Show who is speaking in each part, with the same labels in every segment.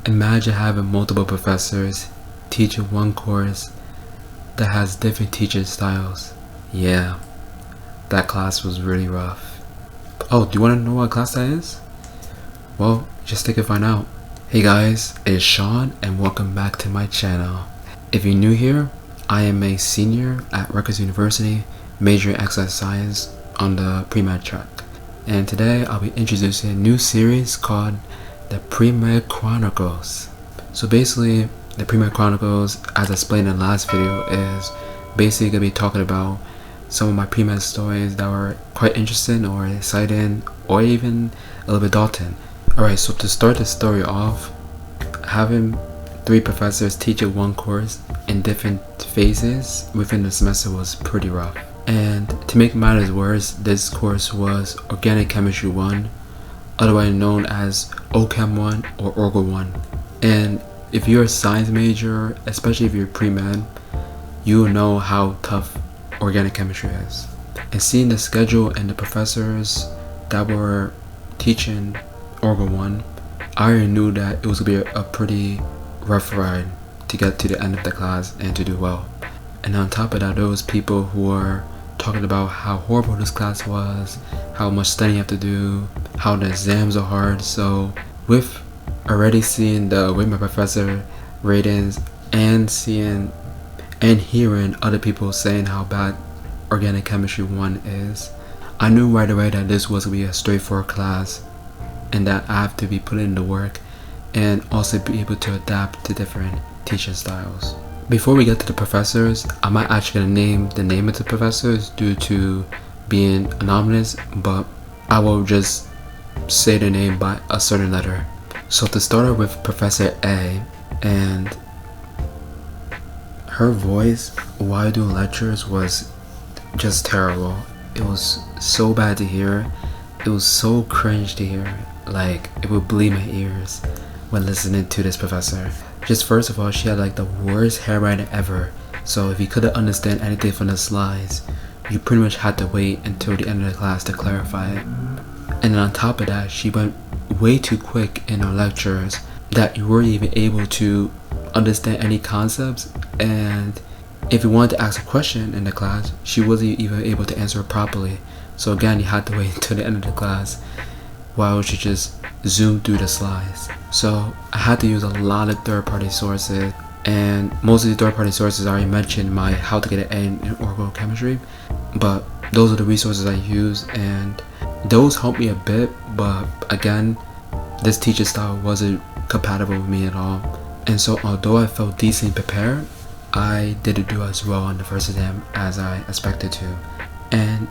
Speaker 1: Imagine having multiple professors teaching one course that has different teaching styles. Yeah, that class was really rough. Oh, do you want to know what class that is? Well, just take it find out. Hey guys, it's Sean and welcome back to my channel. If you're new here, I am a senior at Rutgers University, majoring in exercise science on the pre-med track. And today I'll be introducing a new series called the Med Chronicles. So basically, the Med Chronicles, as explained in the last video, is basically going to be talking about some of my pre-med stories that were quite interesting or exciting or even a little bit daunting. Alright, so to start the story off, having 3 professors teaching one course in different phases within the semester was pretty rough. And to make matters worse, this course was Organic Chemistry 1, otherwise known as OChem 1 or Orgo 1. And if you're a science major, especially if you're pre-med, you will know how tough organic chemistry is. And seeing the schedule and the professors that were teaching Orgo 1, I already knew that it was going to be a pretty rough ride to get to the end of the class and to do well. And on top of that, there was people who were talking about how horrible this class was, how much studying you have to do, how the exams are hard. So with already seeing the way my professor ratings and seeing and hearing other people saying how bad Organic Chemistry 1 is, I knew right away that this was going to be a straightforward class and that I have to be putting in the work and also be able to adapt to different teaching styles. Before we get to the professors, I'm not actually going to name the name of the professors due to being anonymous, but I will just say the name by a certain letter. So to start with Professor A, and her voice while doing lectures was just terrible. It was so bad to hear. It was so cringe to hear. Like, it would bleed my ears when listening to this professor. Just first of all, she had like the worst handwriting ever. So if you couldn't understand anything from the slides, you pretty much had to wait until the end of the class to clarify it. And then on top of that, she went way too quick in her lectures that you weren't even able to understand any concepts. And if you wanted to ask a question in the class, she wasn't even able to answer it properly. So again, you had to wait until the end of the class while she just zoomed through the slides. So I had to use a lot of third-party sources, and most of the third-party sources I already mentioned my how to get an A in organic chemistry, but those are the resources I use, and those helped me a bit. But again, this teaching style wasn't compatible with me at all, and so although I felt decently prepared, I didn't do as well on the first exam as I expected to. And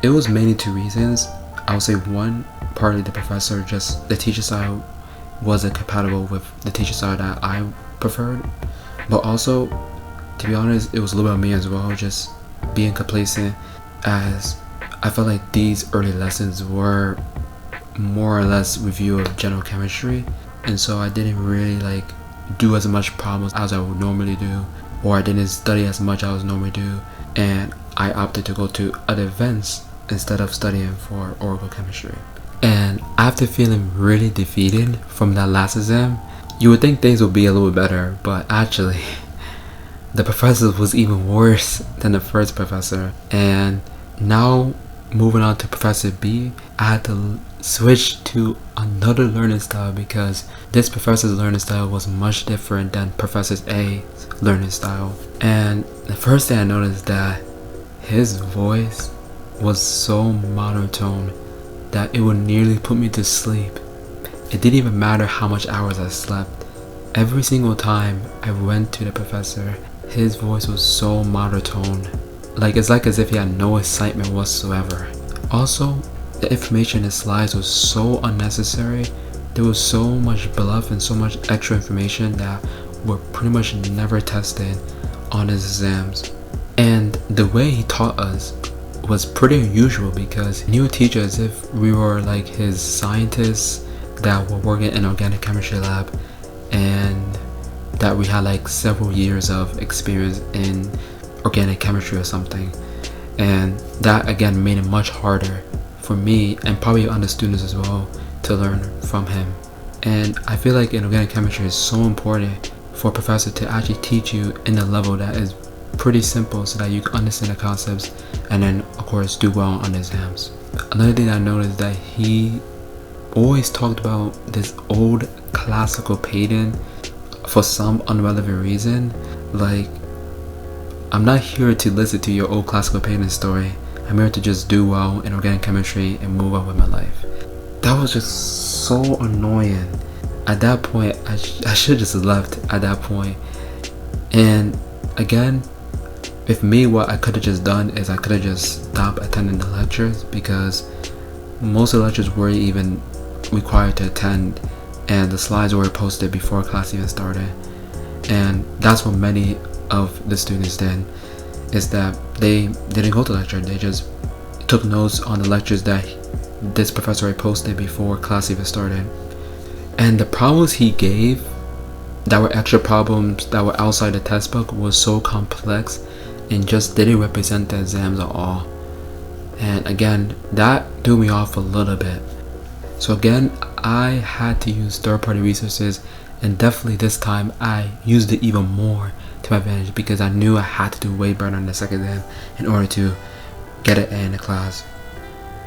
Speaker 1: it was mainly 2 reasons. I would say one, partly the professor, just the teaching style wasn't compatible with the teaching style that I preferred, but also, to be honest, it was a little bit of me as well, just being complacent, as I felt like these early lessons were more or less review of general chemistry, and so I didn't really like do as much problems as I would normally do, or I didn't study as much as I would normally do, and I opted to go to other events instead of studying for organic chemistry. And after feeling really defeated from that last exam, you would think things would be a little better, but actually the professor was even worse than the first professor. And now moving on to Professor B, I had to switch to another learning style because this professor's learning style was much different than Professor A's learning style. And the first thing I noticed that his voice was so monotone that it would nearly put me to sleep. It didn't even matter how much hours I slept. Every single time I went to the professor, his voice was so monotone. Like, it's like as if he had no excitement whatsoever. Also, the information in the slides was so unnecessary. There was so much bluff and so much extra information that were pretty much never tested on his exams. And the way he taught us was pretty unusual because he would teach us as if we were like his scientists that were working in organic chemistry lab, and that we had like several years of experience in organic chemistry or something. And that again made it much harder for me and probably other students as well to learn from him. And I feel like in organic chemistry is so important for a professor to actually teach you in a level that is pretty simple so that you can understand the concepts and then of course do well on the exams. Another thing I noticed that he always talked about this old classical patent for some unrelevant reason. Like, I'm not here to listen to your old classical patent story. I'm here to just do well in organic chemistry and move on with my life. That was just so annoying. At that point, I should just left at that point. And again, with me, what I could have just done is I could have just stopped attending the lectures, because most of the lectures weren't even required to attend, and the slides were posted before class even started. And that's what many of the students did, is that they didn't go to lecture. They just took notes on the lectures that this professor had posted before class even started. And the problems he gave that were extra problems that were outside the textbook was so complex and just didn't represent the exams at all. And again, that threw me off a little bit. So again, I had to use third-party resources, and definitely this time I used it even more to my advantage, because I knew I had to do way better in the second exam in order to get an A in the class.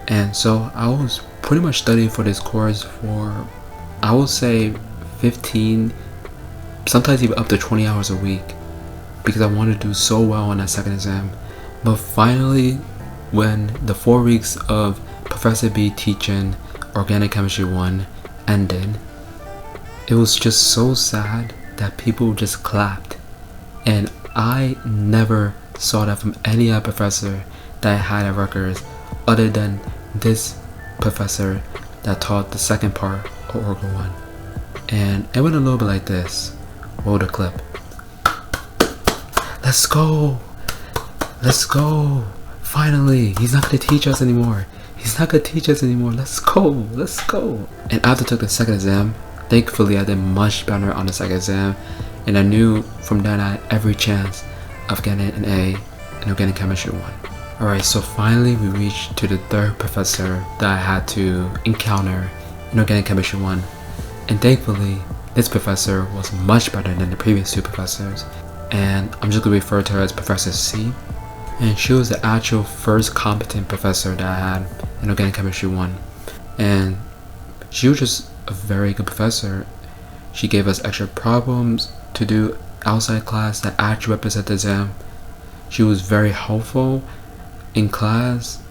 Speaker 1: And so I was pretty much studying for this course for, I would say, 15, sometimes even up to 20 hours a week, because I wanted to do so well on that second exam. But finally, when the 4 weeks of Professor B teaching Organic Chemistry 1 ended, it was just so sad that people just clapped. And I never saw that from any other professor that I had at Rutgers, other than this professor that taught the second part of Orgo 1. And it went a little bit like this. Roll the clip. Let's go! Let's go! Finally! He's not gonna teach us anymore. He's not gonna teach us anymore. Let's go! Let's go! And after I took the second exam, thankfully I did much better on the second exam, and I knew from then I had every chance of getting an A in Organic Chemistry 1. Alright, so finally we reached to the third professor that I had to encounter in Organic Chemistry 1. And thankfully, this professor was much better than the previous two professors. And I'm just going to refer to her as Professor C. And she was the actual first competent professor that I had in Organic Chemistry 1. And she was just a very good professor. She gave us extra problems to do outside class that actually represent the exam. She was very helpful in class,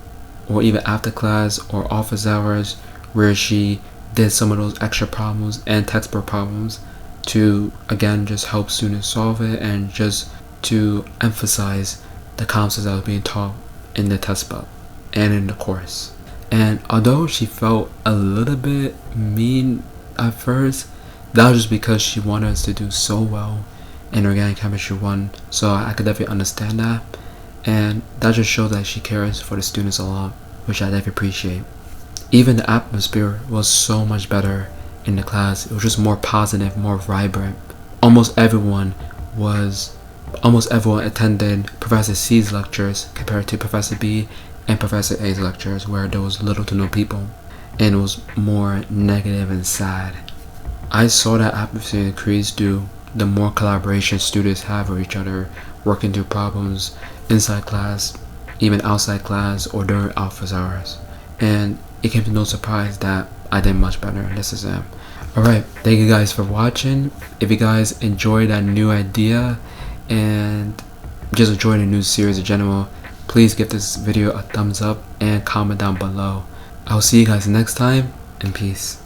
Speaker 1: or even after class or office hours, where she did some of those extra problems and textbook problems to, again, just help students solve it and just to emphasize the concepts that was being taught in the textbook and in the course. And although she felt a little bit mean at first, that was just because she wanted us to do so well in Organic Chemistry 1, so I could definitely understand that. And that just shows that she cares for the students a lot, which I definitely appreciate. Even the atmosphere was so much better in the class. It was just more positive, more vibrant. Almost everyone attended Professor C's lectures compared to Professor B and Professor A's lectures, where there was little to no people, and it was more negative and sad. I saw that atmosphere increase due the more collaboration students have with each other, working through problems inside class, even outside class, or during office hours. And it came to no surprise that I did much better in this exam. Alright, thank you guys for watching. If you guys enjoyed that new idea and just enjoyed the new series in general, please give this video a thumbs up and comment down below. I'll see you guys next time, and peace.